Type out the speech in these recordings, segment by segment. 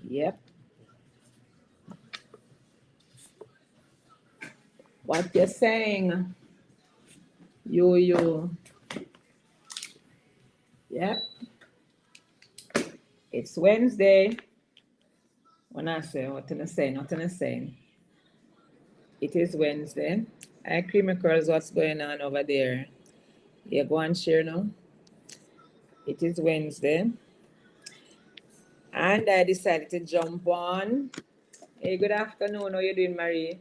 Yep. What you're saying? You. Yep. It's Wednesday. When I say, what can I say? Nothing is saying. It is Wednesday. I creamy curls, what's going on over there? Yeah, go and share now. It is Wednesday. And I decided to jump on. Hey, good afternoon. How you doing, Marie?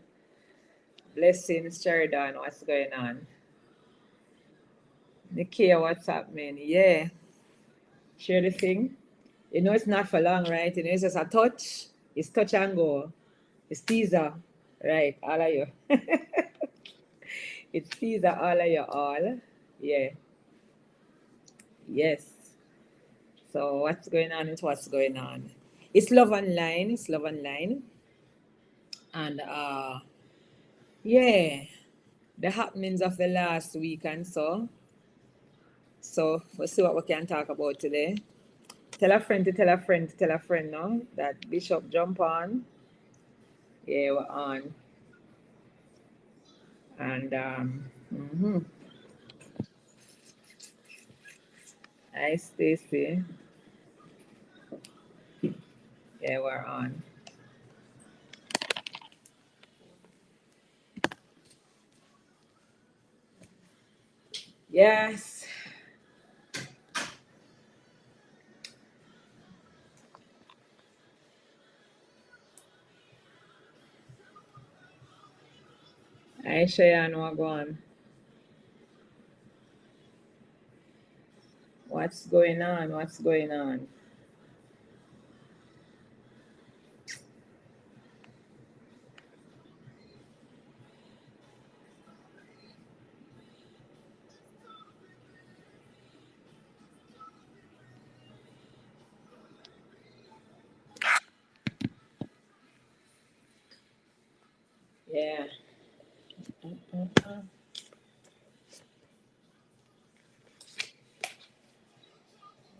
Blessings, Sheridan. What's going on? Nikia, what's happening? Yeah. Share the thing. You know it's not for long, right? You know it's just a touch. It's touch and go. It's teaser. Right, all of you. It's teaser, all of you all. Yeah. Yes. So what's going on is what's going on. It's Love Online. It's Love Online. And yeah, the happenings of the last week and so. So we'll see what we can talk about today. Tell a friend to tell a friend to tell a friend now that Bishop jump on. Yeah, we're on. And hi Stacy. Yeah, we're on. Yes. Hi Cheyenne, we're going. What's going on? What's going on? Yeah.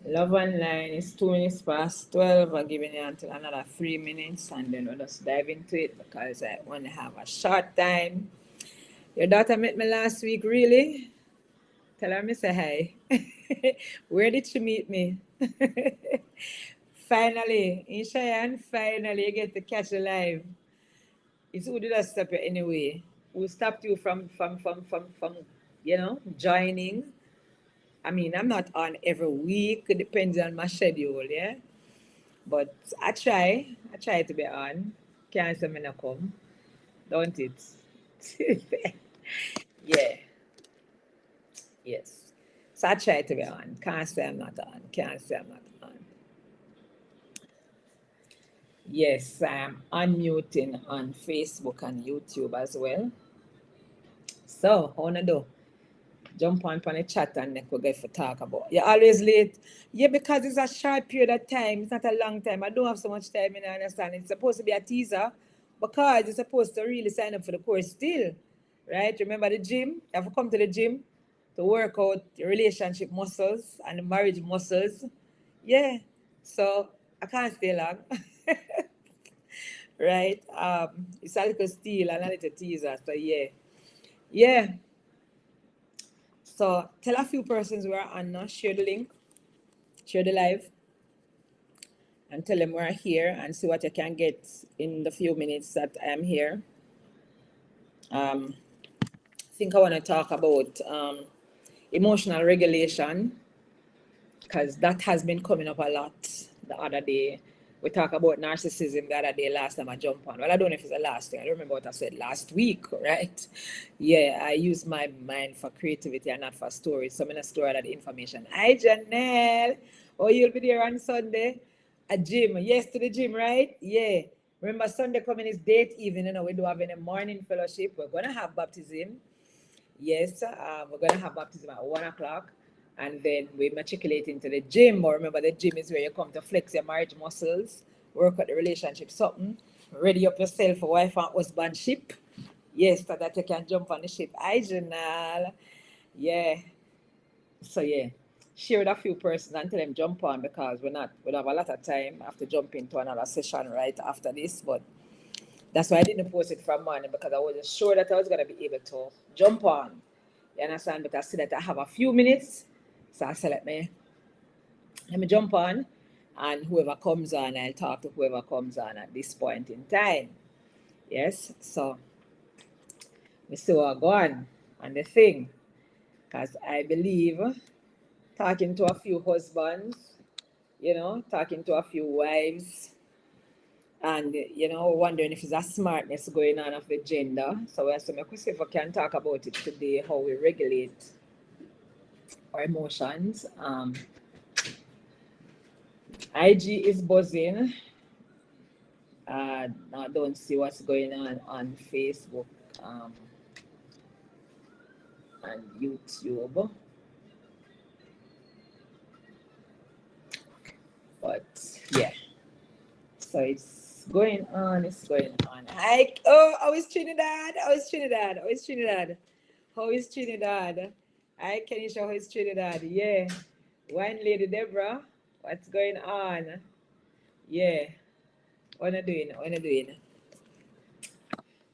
Love Online is 2 minutes past 12. I'm giving you until another 3 minutes and then we'll just dive into it because I want to have a short time. Your daughter met me last week, really? Tell her I say hi. Where did she meet me? Finally, in Cheyenne, finally you get to catch a live. It's who did I stop you anyway? Who stopped you from joining? I mean, I'm not on every week. It depends on my schedule, yeah. But I try to be on. Can't say me not come, don't it? Yeah, yes. So I try to be on. Can't say I'm not on. Can't say I'm not on. Yes, I'm unmuting on Facebook and YouTube as well. So, how wanna do? Jump on the chat and then we'll get to talk about. You're always late. Yeah, because it's a short period of time. It's not a long time. I don't have so much time, and I understand. It's supposed to be a teaser because you're supposed to really sign up for the course still. Right? Remember the gym? You have to come to the gym to work out your relationship muscles and the marriage muscles. Yeah. So I can't stay long. Right? It's a little steal and a little teaser. So yeah. Yeah. So tell a few persons we're on now, share the link, share the live, and tell them we're here and see what you can get in the few minutes that I am here. I think I want to talk about emotional regulation because that has been coming up a lot the other day. We talked about narcissism the other day, last time I jumped on. Well, I don't know if it's the last thing. I don't remember what I said last week, right? Yeah, I use my mind for creativity and not for storage. So I'm going to store that information. Hi, Janelle. Oh, you'll be there on Sunday at gym. Yes, to the gym, right? Yeah. Remember, Sunday coming is date evening. You know, we do have a morning fellowship. We're going to have baptism. Yes, we're going to have baptism at 1 o'clock. And then we matriculate into the gym. Or remember, the gym is where you come to flex your marriage muscles, work at the relationship, something, ready up yourself for wife and husband ship. Yes, so that you can jump on the ship. Hi, Janelle. Yeah. So yeah, share with a few persons and tell them jump on because we don't have a lot of time. I have to jump into another session right after this, but that's why I didn't post it from morning because I wasn't sure that I was gonna be able to jump on. You understand? But I see that I have a few minutes, so I said let me jump on, and whoever comes on, I'll talk to whoever comes on at this point in time. Yes, so we still are going on the thing because I believe talking to a few husbands, talking to a few wives, and wondering if there's a smartness going on of the gender. So I asked me if we can talk about it today, how we regulate our emotions. IG is buzzing. I don't see what's going on Facebook and YouTube. But yeah, so it's going on. Hi, how is Trinidad? How is Trinidad? How is Trinidad? Hi, Kenisha, how is Trinidad? Yeah. Wine Lady Deborah, what's going on? Yeah. What are you doing?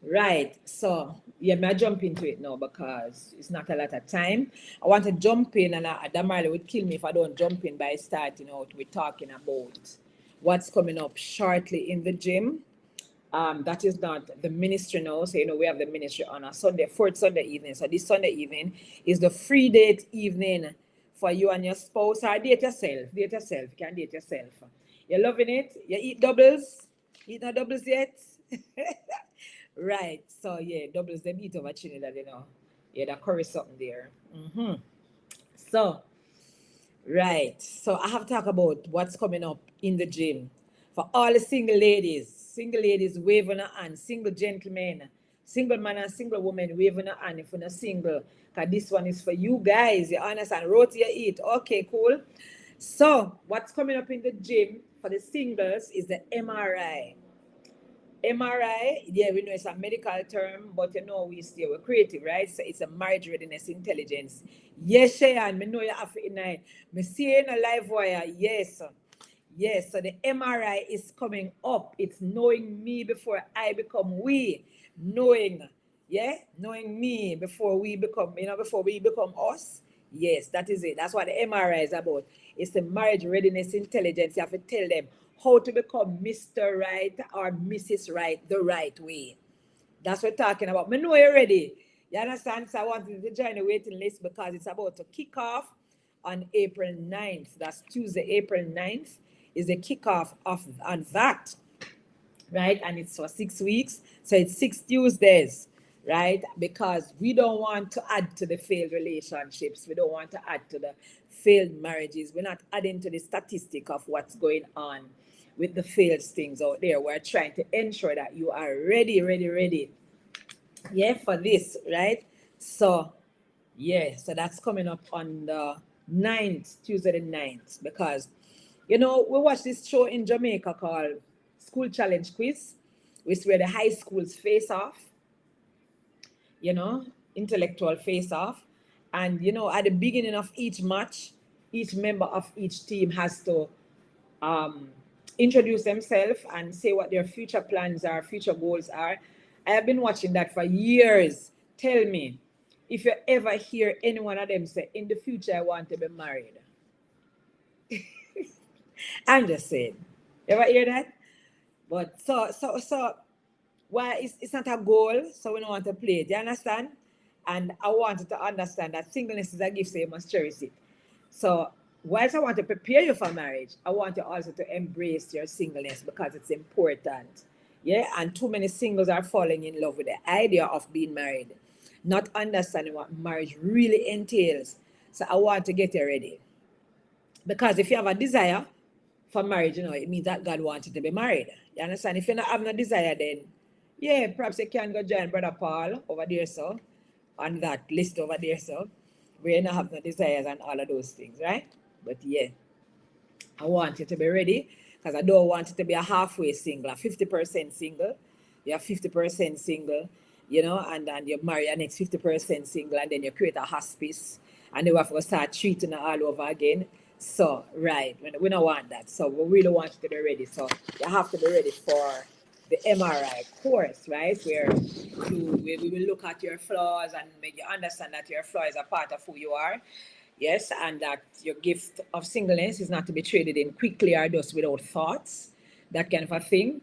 Right. So, yeah, I jump into it now because it's not a lot of time. I want to jump in, and Damarle would kill me if I don't jump in by starting out with talking about what's coming up shortly in the gym. That is not the ministry now. So, we have the ministry on a Sunday, fourth Sunday evening. So, this Sunday evening is the free date evening for you and your spouse, or date yourself. You can date yourself. You're loving it? You eat doubles? Eat no doubles yet? Right. So, yeah, doubles them eat over Trinidad, Yeah, that curry something there. So, right. So, I have to talk about what's coming up in the gym. For all the single ladies waving a hand, single gentlemen, single man and single woman waving a hand if you're not single. Because this one is for you guys. You understand? Roti you eat. Okay, cool. So, what's coming up in the gym for the singles is the MRI. MRI, yeah, we know it's a medical term, but we still we're creative, right? So it's a marriage readiness intelligence. Yes, Cheyenne, me know you have it night. Me see you in a live wire. Yes. Yes, so the MRI is coming up. It's knowing me before I become we. Knowing me before we become us. Yes, that is it. That's what the MRI is about. It's the marriage readiness intelligence. You have to tell them how to become Mr. Right or Mrs. Right the right way. That's what we're talking about. Me know you're ready. You understand? So I want you to join the waiting list because it's about to kick off on April 9th. That's Tuesday, April 9th is the kickoff on that, right? And it's for 6 weeks. So it's 6 Tuesdays, right? Because we don't want to add to the failed relationships. We don't want to add to the failed marriages. We're not adding to the statistic of what's going on with the failed things out there. We're trying to ensure that you are ready. Yeah, for this, right? So, yeah, so that's coming up on the 9th, Tuesday the 9th, because we watch this show in Jamaica called School Challenge Quiz, which is where the high schools face off, intellectual face off. And, at the beginning of each match, each member of each team has to introduce themselves and say what their future plans are, future goals are. I have been watching that for years. Tell me, if you ever hear any one of them say, in the future, I want to be married. I'm just saying. Ever hear that? But so why it's not a goal, so we don't want to play it. You understand? And I want you to understand that singleness is a gift, so you must cherish it. So whilst I want to prepare you for marriage, I want you also to embrace your singleness because it's important. Yeah, and too many singles are falling in love with the idea of being married, not understanding what marriage really entails. So I want to get you ready. Because if you have a desire for marriage, it means that God wants you to be married. You understand? If you're not having a desire, then yeah, perhaps you can go join Brother Paul over there, so on that list over there, so where you not have no desires and all of those things, right? But yeah, I want you to be ready because I don't want you to be a halfway single, a 50% single. You're 50% single, and then you marry a next 50% single, and then you create a hospice, and then we have to start treating it all over again. So, right, we don't want that. So, we really want you to be ready. So, you have to be ready for the MRI course, right? Where we will look at your flaws and make you understand that your flaw is a part of who you are. Yes, and that your gift of singleness is not to be traded in quickly or just without thoughts, that kind of a thing.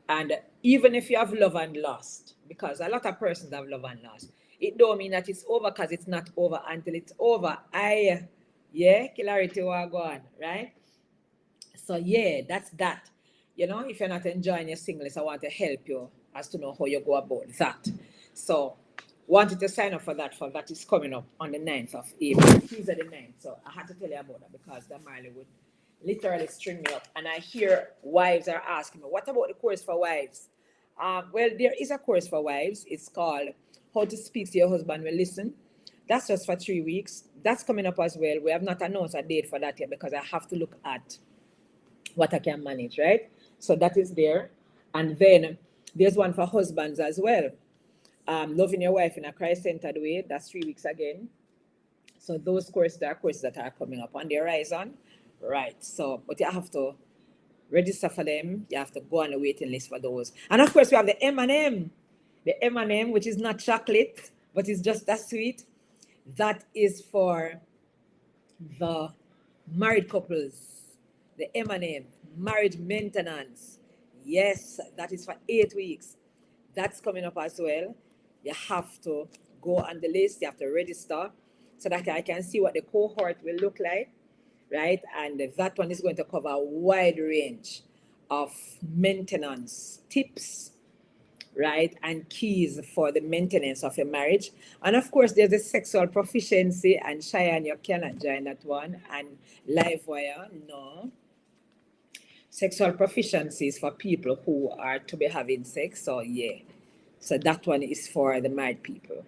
And even if you have love and lost, because a lot of persons have love and lost, it don't mean that it's over, because it's not over until it's over. Yeah, clarity will go on, right? So yeah, that's that. If you're not enjoying your singleness, I want to help you as to know how you go about that. So wanted to sign up for that is coming up on the 9th of April. Tuesday the 9th. So I had to tell you about that because the Marley would literally string me up. And I hear wives are asking me, what about the course for wives? Well, there is a course for wives. It's called How to Speak to Your Husband Will Listen. That's just for 3 weeks. That's coming up as well. We have not announced a date for that yet because I have to look at what I can manage, right? So that is there. And then there's one for husbands as well. Loving your wife in a Christ-centered way. That's 3 weeks again. So those courses, there are courses that are coming up on the horizon. Right. So, but you have to register for them. You have to go on the waiting list for those. And of course, we have the M&M. The M&M, which is not chocolate, but it's just that sweet. That is for the married couples. The M&M, marriage maintenance. Yes, that is for 8 weeks. That's coming up as well. You have to go on the list. You have to register so that I can see what the cohort will look like, right? And that one is going to cover a wide range of maintenance tips, right? And keys for the maintenance of your marriage. And of course, there's the sexual proficiency, and Cheyenne, you cannot join that one. And Livewire, no. Sexual proficiency is for people who are to be having sex. So yeah. So that one is for the married people.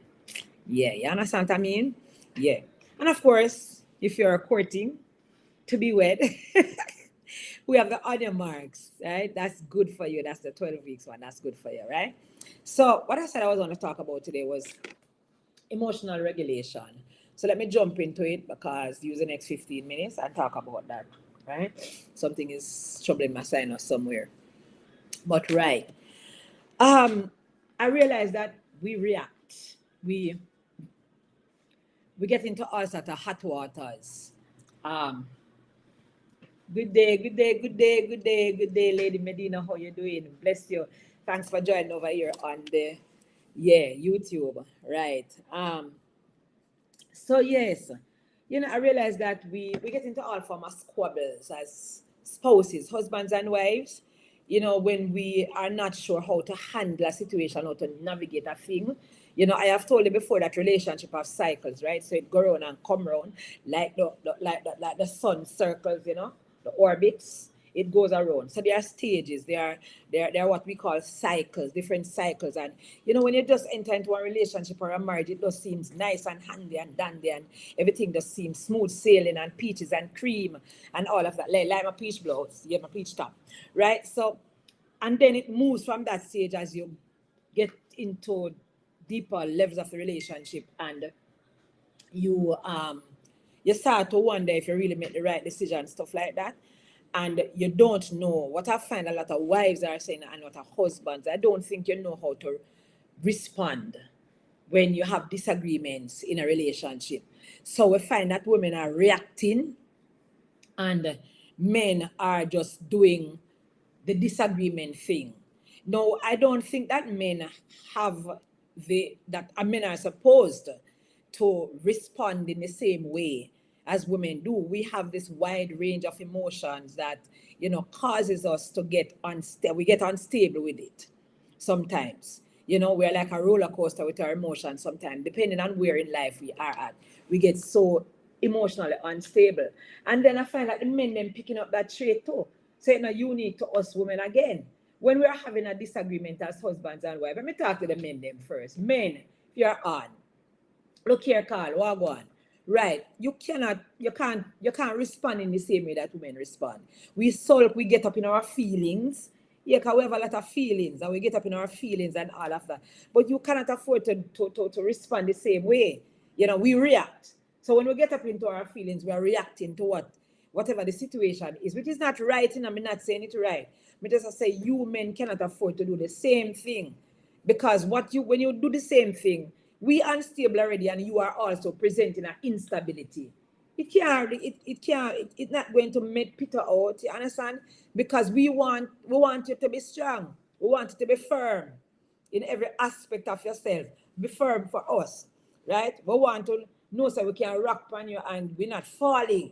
Yeah, you understand what I mean? Yeah. And of course, if you're courting to be wed, we have the other marks, right? That's good for you. That's the 12 weeks one. That's good for you, right? So what I said I was going to talk about today was emotional regulation. So let me jump into it because use the next 15 minutes and talk about that, right? Something is troubling my sinus somewhere. But right. I realize that we react. We get into all sorts of hot waters. Good day, good day, good day, good day, good day, Lady Medina. How you doing? Bless you. Thanks for joining over here on the YouTube. Right. So yes, I realize that we get into all form of squabbles as spouses, husbands and wives. When we are not sure how to handle a situation, how to navigate a thing. I have told you before that relationship have cycles, right? So it go around and come around like the sun circles, the orbits. It goes around. So there are stages. There are what we call cycles, different cycles. And when you just enter into a relationship or a marriage, it just seems nice and handy and dandy, and everything just seems smooth sailing and peaches and cream and all of that. Like my peach blouse, yeah, my peach top, right? So, and then it moves from that stage as you get into deeper levels of the relationship, and you start to wonder if you really make the right decision, stuff like that. And you don't know. What I find a lot of wives are saying, and a lot of husbands, I don't think you know how to respond when you have disagreements in a relationship. So we find that women are reacting and men are just doing the disagreement thing. No, I don't think that men men are supposed to respond in the same way as women do. We have this wide range of emotions that, causes us to get unstable. We get unstable with it sometimes. We're like a roller coaster with our emotions sometimes, depending on where in life we are at. We get so emotionally unstable. And then I find that the men then picking up that trait too. So it's not unique to us women again. When we're having a disagreement as husbands and wives, let me talk to the men them first. Men, if you're on, look here, Carl, what go on? Right, you can't respond in the same way that women respond. We sulk, we get up in our feelings. Yeah, because we have a lot of feelings and we get up in our feelings and all of that. But you cannot afford to respond the same way. We react. So when we get up into our feelings, we are reacting to whatever the situation is, which is not right, and I'm not saying it right. Me just say you men cannot afford to do the same thing, because when you do the same thing, we unstable already, and you are also presenting an instability. It's not going to make Peter out. You understand? Because we want you to be strong. We want you to be firm in every aspect of yourself. Be firm for us, right? We want to know so we can rock on you and we're not falling.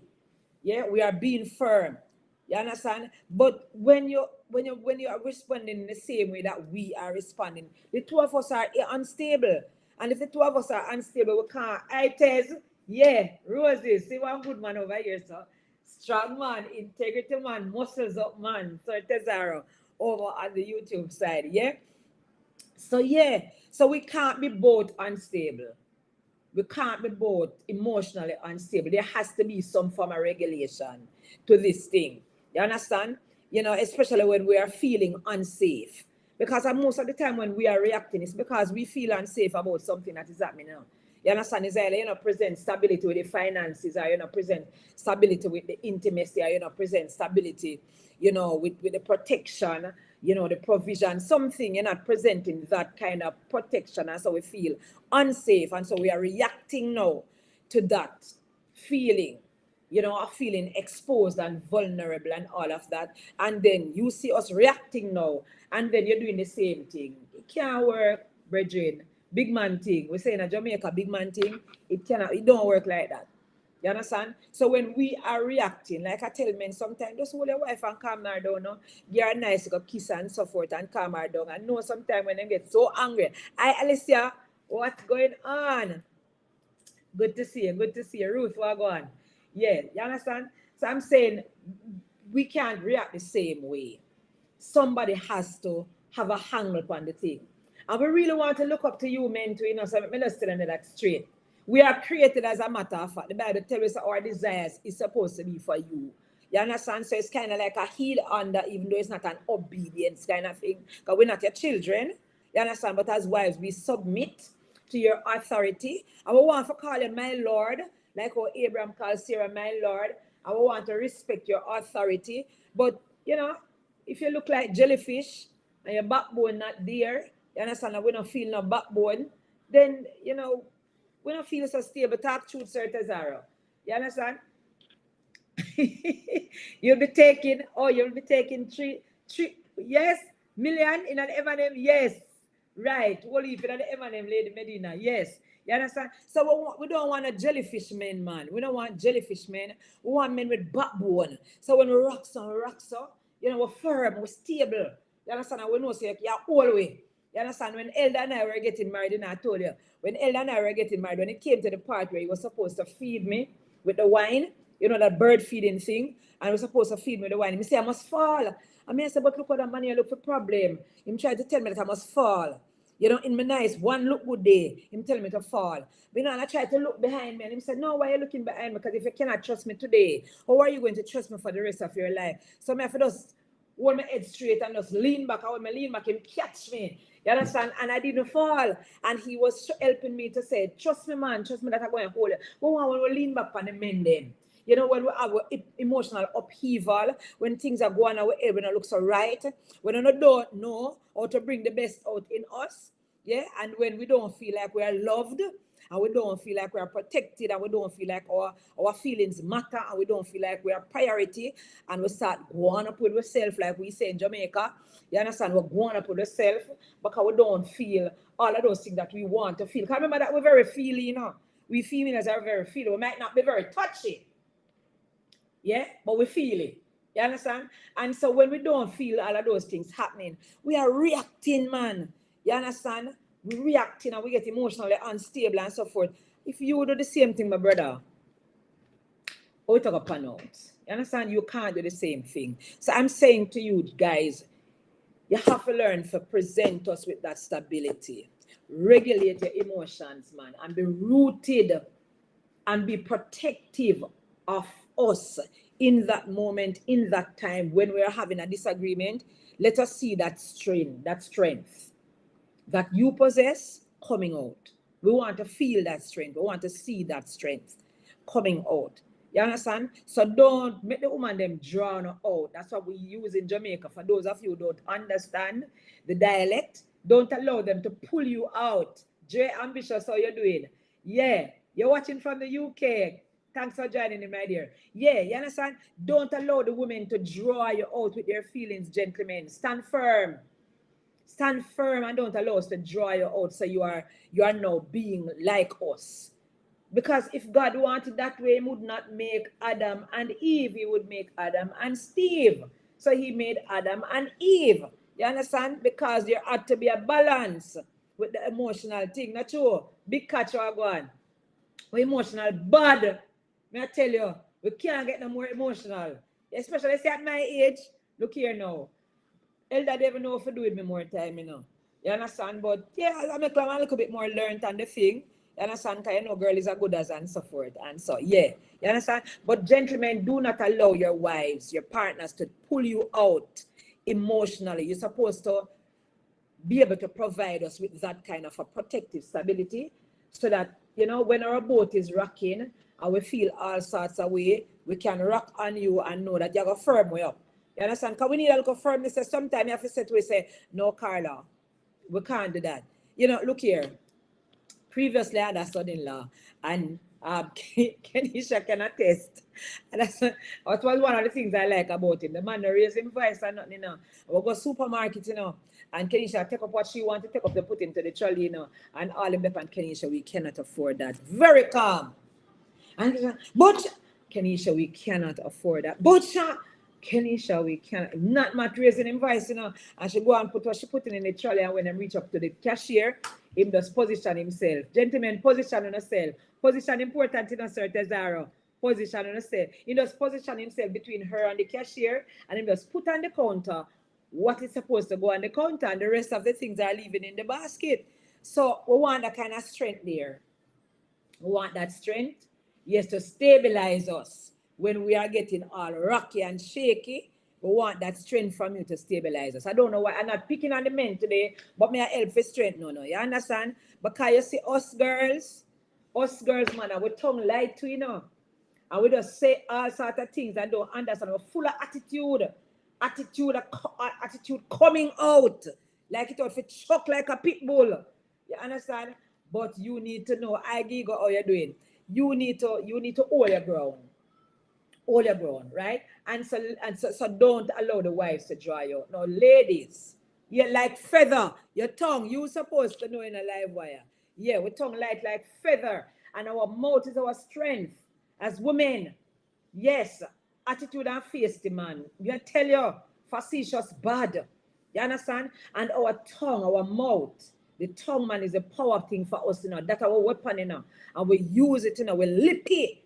Yeah, we are being firm. You understand? But when you are responding in the same way that we are responding, the two of us are unstable. And if the two of us are unstable, we can't. I test, yeah, roses. See one good man over here, so strong man, integrity man, muscles up man, so Tesaro over on the YouTube side, yeah. So we can't be both unstable. We can't be both emotionally unstable. There has to be some form of regulation to this thing. You understand? Especially when we are feeling unsafe. Because most of the time when we are reacting, it's because we feel unsafe about something that is happening now. You understand? It's either present stability with the finances, or present stability with the intimacy, or present stability, with the protection, the provision, something. You're not presenting that kind of protection, and so we feel unsafe, and so we are reacting now to that feeling, of feeling exposed and vulnerable and all of that. And then you see us reacting now, and then you're doing the same thing. It can't work, brethren. Big man thing. We say in Jamaica, big man thing. It don't work like that. You understand? So when we are reacting, like I tell men sometimes, just hold your wife and calm her down. No? Give her a nice kiss and so forth and calm her down. And know sometimes when they get so angry, Alicia, what's going on? Good to see you. Good to see you. Ruth, what go on? Yeah, you understand? So I'm saying we can't react the same way. Somebody has to have a handle upon the thing. And we really want to look up to you men too, so let me just tell you that straight. We are created as a matter of fact. The Bible tells us our desires is supposed to be for you. You understand? So it's kind of like a heel under, even though it's not an obedience kind of thing. Because we're not your children. You understand? But as wives, we submit to your authority. And we want to call you my Lord, like how Abraham called Sarah my Lord. And we want to respect your authority. But, if you look like jellyfish and your backbone not there, you understand, we don't feel no backbone, then, we don't feel so stable. Talk truth, Sir Tesaro. You understand? You'll be taking three, yes, million in an F.A.M.I.L.E.S, yes. Right. What if in an F.A.M.I.L.E.S, Lady Medina? Yes. You understand? So we don't want a jellyfish man, man. We don't want jellyfish men. We want men with backbone. So when we rock so, we're firm, we're stable. You understand? And we know, so you're all the way. You understand? When Elder and I were getting married, and I told you, when Elder and I were getting married, when it came to the part where he was supposed to feed me with the wine, that bird feeding thing, and he was supposed to feed me with the wine. He said, I must fall. I said, but look at that man here, look for problem. He tried to tell me that I must fall. In my nice, one look good day, him tell me to fall. But I tried to look behind me, and he said, no, why are you looking behind me? Because if you cannot trust me today, how are you going to trust me for the rest of your life? So I have to just hold my head straight and just lean back. And when I lean back, him catch me. You understand? And I didn't fall. And he was helping me to say, trust me, man, trust me that I'm going to hold you. But when we lean back on the men then, when we have emotional upheaval, when things are going our way, when it looks so right, when we don't know how to bring the best out in us, yeah, and when we don't feel like we are loved, and we don't feel like we are protected, and we don't feel like our feelings matter, and we don't feel like we are priority, and we start going up with ourselves, like we say in Jamaica, you understand, we're going up with ourselves, because we don't feel all of those things that we want to feel. Because remember that we're very feely, we females are very feely. We might not be very touchy, yeah, but we feel it. You understand? And so when we don't feel all of those things happening, we are reacting, man. You understand? We reacting and we get emotionally unstable and so forth. If you do the same thing, my brother, we talk about pan out. You understand? You can't do the same thing. So I'm saying to you guys, you have to learn to present us with that stability. Regulate your emotions, man, and be rooted and be protective of us in that moment, in that time when we are having a disagreement. Let us see that strength that you possess coming out. We want to feel that strength. We want to see that strength. coming out. You understand? So don't make the woman them drown out. That's what we use in Jamaica. For those of you who don't understand the dialect, don't allow them to pull you out. Jay Ambitious, how you doing? Yeah, you're watching from the UK. Thanks for joining me, my dear. Yeah, you understand? Don't allow the women to draw you out with their feelings, gentlemen. Stand firm. Stand firm and don't allow us to draw you out so you are now being like us. Because if God wanted that way, he would not make Adam and Eve. He would make Adam and Steve. So he made Adam and Eve. You understand? Because there ought to be a balance with the emotional thing. Not true. Big catch or go on. We're emotional bad. May I tell you, we can't get no more emotional. Especially say at my age. Look here now. Elder never know if to do with me more time, you know. You understand? But yeah, I make a little bit more learned on the thing. You understand? Because you know, girl is a good as and so forth. And so, yeah. You understand? But gentlemen, do not allow your wives, your partners to pull you out emotionally. You're supposed to be able to provide us with that kind of a protective stability so that, you know, when our boat is rocking and we feel all sorts of way, we can rock on you and know that you're going to firm way up. You understand? Because we need a little firmness. Sometimes you have to say to we say, no, Carla, we can't do that. You know, look here. Previously, I had a son-in-law, and Kenisha can attest. And that was one of the things I like about him. The man raised him voice and nothing, you know. We go supermarket, you know, and Kenisha take up what she wants to take up, they put into the trolley, you know, and all of them and Kenisha, we cannot afford that. Very calm. And but Kenisha, we cannot afford that. But Kenisha, we cannot. Not much raising him voice, you know. And she go and put what she put in the trolley, and when I reach up to the cashier, him just position himself. Gentlemen, position on yourself. Position important in a certain Tesaro. Position on yourself. He just position himself between her and the cashier, and he just put on the counter what is supposed to go on the counter, and the rest of the things are leaving in the basket. So we want that kind of strength there. We want that strength, yes, to stabilize us when we are getting all rocky and shaky. We want that strength from you to stabilize us. I don't know why I'm not picking on the men today, but may I help for strength? No, you understand? Because you see us girls, man, our tongue light to, you know, and we just say all sorts of things and don't understand. We're full of attitude coming out like it ought to choke like a pit bull. You understand? But you need to know, I give you how you're doing. You need to hold your ground. Hold your ground, right? And so don't allow the wives to dry you. Now, ladies, you're like feather. Your tongue, you're supposed to know in a live wire. Yeah, we tongue light like feather. And our mouth is our strength as women. Yes, attitude and face the man. You tell you, facetious bad. You understand? And our tongue, our mouth, the tongue, man, is a power thing for us, you know. That's our weapon, you know. And we use it, you know. We're lippy,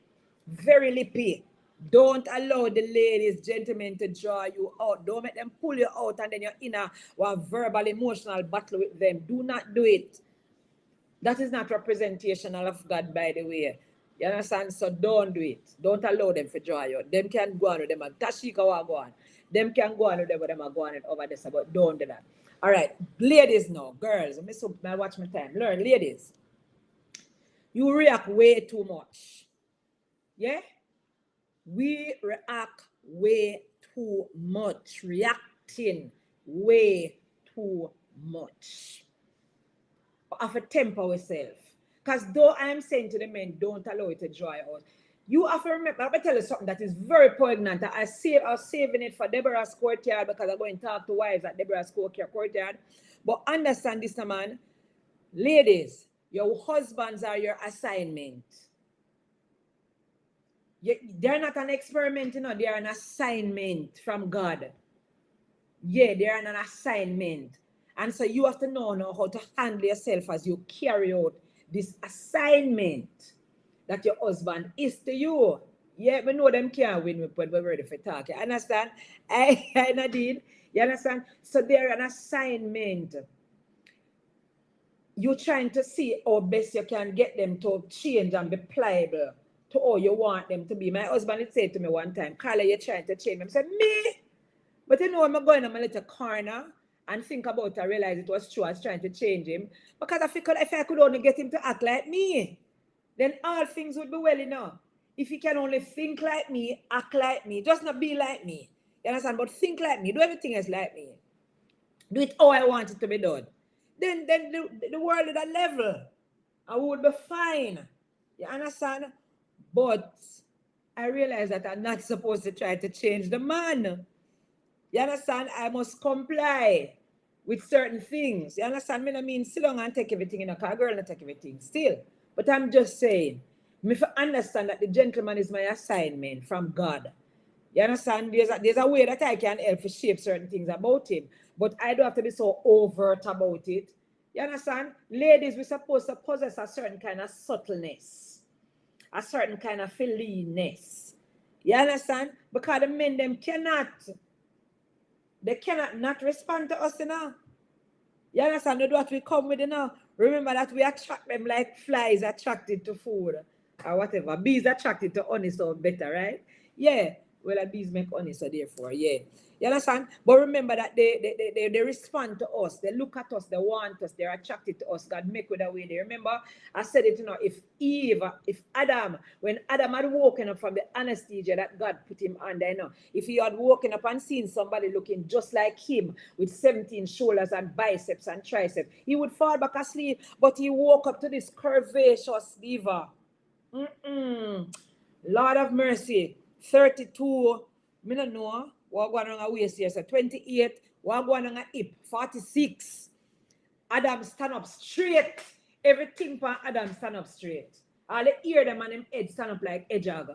very lippy. Don't allow the ladies, gentlemen, to draw you out. Don't make them pull you out and then you're in a verbal, emotional battle with them. Do not do it. That is not representational of God, by the way. You understand? So don't do it. Don't allow them to draw you. Them can go on with them. Tashika will go on. Them can go on with them, but them are going over this. But don't do that. All right. Ladies now. Girls. I watch my time. Learn. Ladies. You react way too much. Yeah? We react way too much. Reacting way too much. Have to temper ourselves. Because though I am saying to the men, don't allow it to dry out. You have to remember, I'm going to tell you something that is very poignant. I was saving it for Deborah's Courtyard because I'm going to talk to wives at Deborah's Courtyard. But understand this, man. Ladies, your husbands are your assignment. They're not an experiment, you know. They're an assignment from God. Yeah, they're an assignment. And so you have to know how to handle yourself as you carry out this assignment that your husband is to you. Yeah, we know them can't win, but we're ready for talk. You understand? I did. You understand? So they're an assignment. You're trying to see how best you can get them to change and be pliable to how you want them to be. My husband had said to me one time, Carla, you're trying to change me. I said, me? But you know, I'm going to my little corner and think about it, I realized it was true. I was trying to change him. Because I figured if I could only get him to act like me, then all things would be well enough. if you can only think like me, act like me, just not be like me. You understand? But think like me, do everything else like me. Do it how I want it to be done. Then the world is at level. And we would be fine. You understand? But I realize that I'm not supposed to try to change the man. You understand? I must comply with certain things. You understand? I mean, sit down and take everything in a car. Girl, not take everything still. But I'm just saying, me for understand that the gentleman is my assignment from God. You understand? There's a way that I can help to shape certain things about him. But I don't have to be so overt about it. You understand? Ladies, we're supposed to possess a certain kind of subtleness. A certain kind of feeliness. You understand? Because the men, them cannot not respond to us, you know. You understand? That's what we come with, you know. Remember that we attract them like flies attracted to food or whatever. Bees attracted to honey, so better, right? Yeah. Well, bees make honey, so therefore, yeah. You understand? But remember that they respond to us. They look at us. They want us. They're attracted to us. God make with a way. They remember, I said it, you know, if Adam, when Adam had woken up from the anesthesia that God put him under, you know, if he had woken up and seen somebody looking just like him with 17 shoulders and biceps and triceps, he would fall back asleep. But he woke up to this curvaceous diva. Lord of mercy. 32, I don't know, what going on a waist here, so 28, what going on a hip, 46. Adam stand up straight. Everything for Adam stand up straight. All the ear them and them head stand up like hedgehog.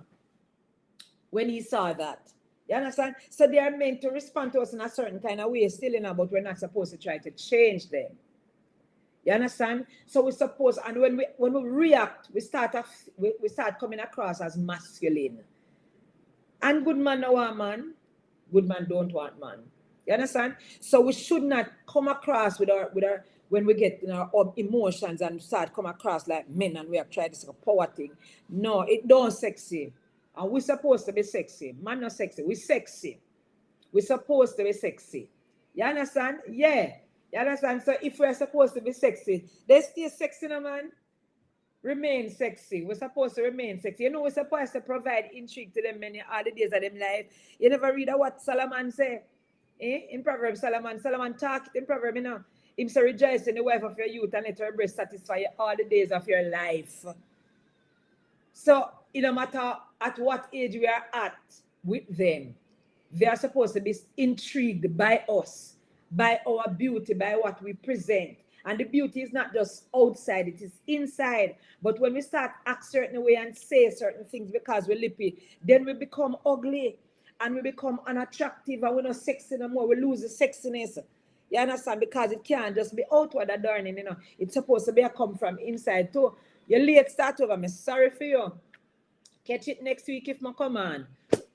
When he saw that. You understand? So they are meant to respond to us in a certain kind of way, still in, but we're not supposed to try to change them. You understand? So we suppose, and when we react, we start coming across as masculine. And good man don't want man, good man don't want man. You understand? So we should not come across with our when we get in our emotions and start come across like men and we have tried this power thing. No, it don't sexy. And we're supposed to be sexy. Man not sexy. We sexy. We're supposed to be sexy. You understand? Yeah. You understand? So if we're supposed to be sexy, they stay sexy, no man. Remain sexy. We're supposed to remain sexy. You know, we're supposed to provide intrigue to them many all the days of them life. You never read what Solomon say? In Proverbs, Solomon talk in Proverbs, you know. Him say, rejoice in the wife of your youth and let her breast satisfy you all the days of your life. So, it no matter at what age we are at with them, they are supposed to be intrigued by us, by our beauty, by what we present. And the beauty is not just outside, it is inside. But when we start act certain way and say certain things because we're lippy, then we become ugly and we become unattractive and we're not sexy no more. We lose the sexiness. You understand? Because it can't just be outward adorning, you know. It's supposed to be a come from inside too. Your late start over. I'm sorry for you. Catch it next week if I come on.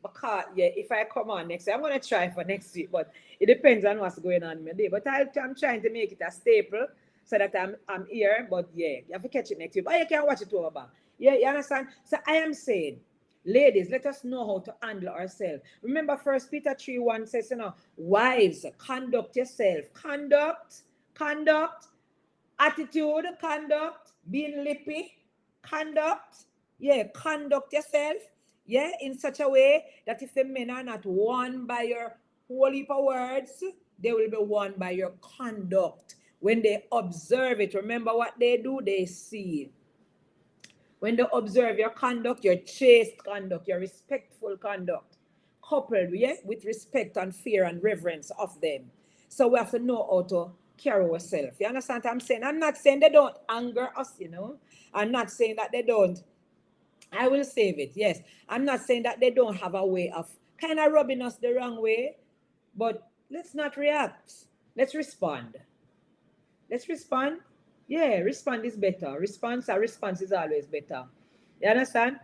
Because, yeah, if I come on next week, I'm going to try for next week, but it depends on what's going on in my day. But I'm trying to make it a staple so that I'm here. But, yeah, you have to catch it next week. But you can watch it over back. Yeah, you understand? So I am saying, ladies, let us know how to handle ourselves. Remember, 1 Peter 3:1 says, you know, wives, conduct yourself. Conduct, attitude, conduct, being lippy, conduct. Yeah, conduct yourself. Yeah, in such a way that if the men are not won by your whole heap of words, they will be won by your conduct. When they observe it, remember what they do, they see. When they observe your conduct, your chaste conduct, your respectful conduct, coupled with respect and fear and reverence of them. So we have to know how to carry ourselves. You understand what I'm saying? I'm not saying they don't anger us, you know. I'm not saying that they don't. I will save it, yes. I'm not saying that they don't have a way of kind of rubbing us the wrong way, but let's not react. Let's respond. Let's respond. Yeah, respond is better. Response is always better. You understand?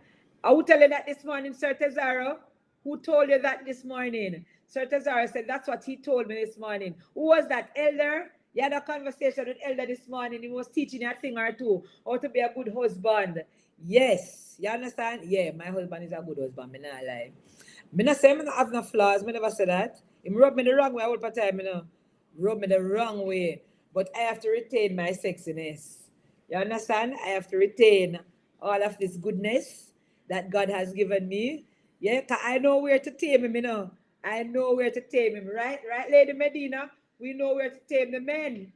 I will tell you that this morning, Sir Tesaro. Who told you that this morning? Sir Tesaro said that's what he told me this morning. Who was that? Elder? You had a conversation with Elder this morning. He was teaching you a thing or two, how to be a good husband. Yes. You understand? Yeah, my husband is a good husband. I'm not lying. I not say I don't have no flaws. I never say that. He rub me the wrong way all the time, you know. Rub me the wrong way. But I have to retain my sexiness. You understand? I have to retain all of this goodness. that God has given me. Yeah, 'cause I know where to tame him, you know. I know where to tame him, right? Right, Lady Medina? We know where to tame the men.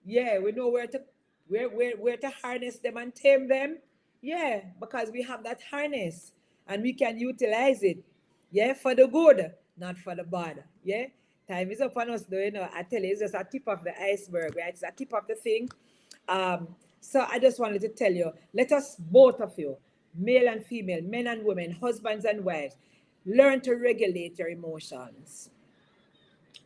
Yeah, we know where to harness them and tame them. Yeah, because we have that harness and we can utilize it. Yeah, for the good, not for the bad. Yeah. Time is up on us though, you know. I tell you, it's just a tip of the iceberg, right? It's a tip of the thing. So I just wanted to tell you, let us both of you, male and female, men and women, husbands and wives, learn to regulate your emotions,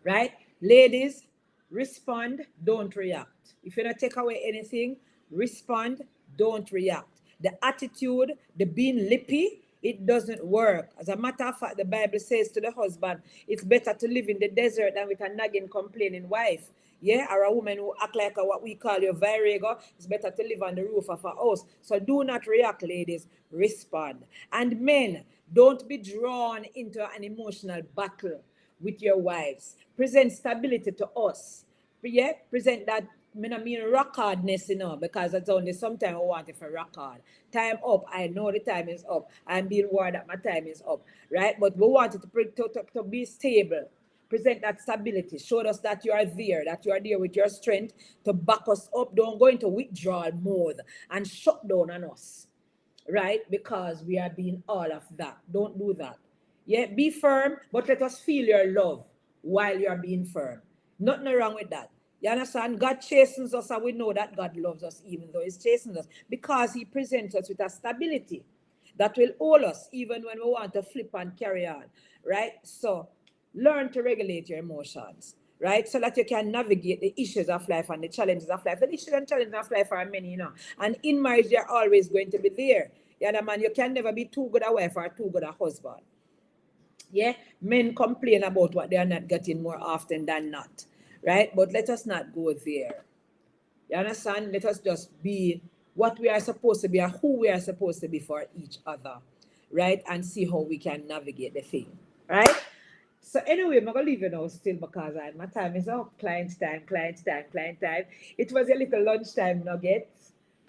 right? Ladies, respond, don't react. If you don't take away anything, respond, don't react. The attitude, the being lippy, it doesn't work. As a matter of fact, the Bible says to the husband, it's better to live in the desert than with a nagging, complaining wife. Yeah, or a woman who act like what we call your virago. It's better to live on the roof of a house. So do not react, ladies. Respond. And men, don't be drawn into an emotional battle with your wives. Present stability to us. Yeah, present that. I mean rock hardness, you know, because it's only sometimes I want it for rock hard. Time up. I know the time is up. I'm being warned that my time is up, right? But we want it to be stable. Present that stability. Show us that you are there with your strength to back us up. Don't go into withdrawal mode and shut down on us, right? Because we are being all of that. Don't do that. Yeah, be firm, but let us feel your love while you are being firm. Nothing wrong with that. You understand? God chastens us, and we know that God loves us even though He's chastening us because He presents us with a stability that will hold us even when we want to flip and carry on, right? So learn to regulate your emotions, right? So that you can navigate the issues of life and the challenges of life. The issues and challenges of life are many, you know. And in marriage, they're always going to be there. You know, man, you can never be too good a wife or too good a husband. Yeah, men complain about what they are not getting more often than not, right? But let us not go there. You understand? Let us just be what we are supposed to be or who we are supposed to be for each other, right? And see how we can navigate the thing, right? So anyway, I'm gonna leave you now still because my time is up. Client time, client time, client time. It was a little lunchtime nugget,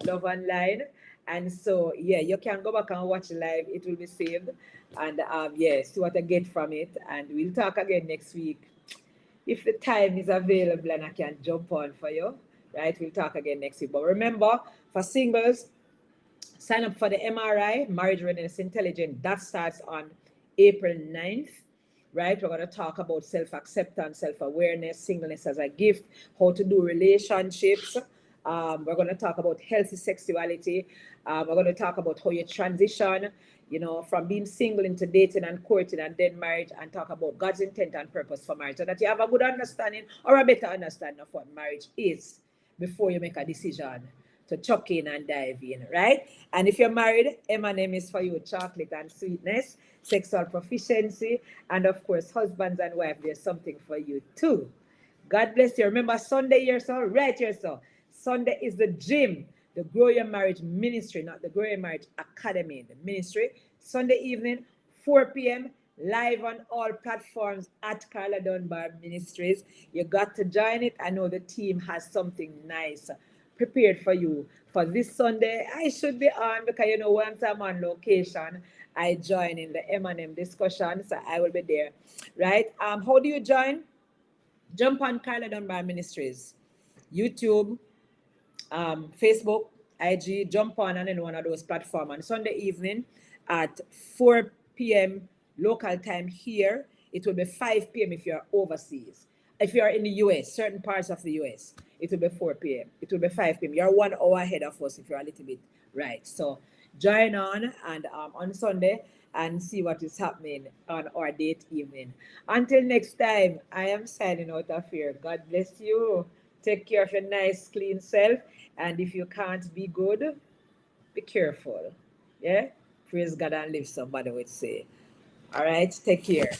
love online. And so yeah, you can go back and watch live. It will be saved. And yeah, see what I get from it. And we'll talk again next week. If the time is available and I can jump on for you, right? We'll talk again next week. But remember, for singles, sign up for the MRI, Marriage Readiness Intelligence. That starts on April 9th, right? We're going to talk about self-acceptance, self-awareness, singleness as a gift, how to do relationships. We're going to talk about healthy sexuality. We're going to talk about how you transition, you know, from being single into dating and courting and then marriage, and talk about God's intent and purpose for marriage so that you have a good understanding or a better understanding of what marriage is before you make a decision to chuck in and dive in, right? And if you're married, M&M is for you, chocolate and sweetness, sexual proficiency, and of course, husbands and wives, there's something for you too. God bless you. Remember, Sunday here, so right here, so Sunday is the gym, the Grow Your Marriage Ministry, not the Grow Your Marriage Academy, the ministry. Sunday evening, 4 p.m., live on all platforms at CARLA DUNBAR Ministries. You got to join it. I know the team has something nice prepared for you for this Sunday. I should be on because you know once I'm on location, I join in the M&M discussion, so I will be there, right? How do you join? Jump on CARLA DUNBAR Ministries, YouTube, Facebook, IG, jump on and any one of those platforms on Sunday evening at 4 p.m. local time here. It will be 5 p.m. if you're overseas. If you're in the US, certain parts of the US, it will be 4 p.m. It will be 5 p.m. You're 1 hour ahead of us if you're a little bit right. So join on and on Sunday and see what is happening on our date evening. Until next time, I am signing out of here. God bless you. Take care of your nice, clean self. And if you can't be good, be careful. Yeah? Praise God and live, somebody would say. All right? Take care.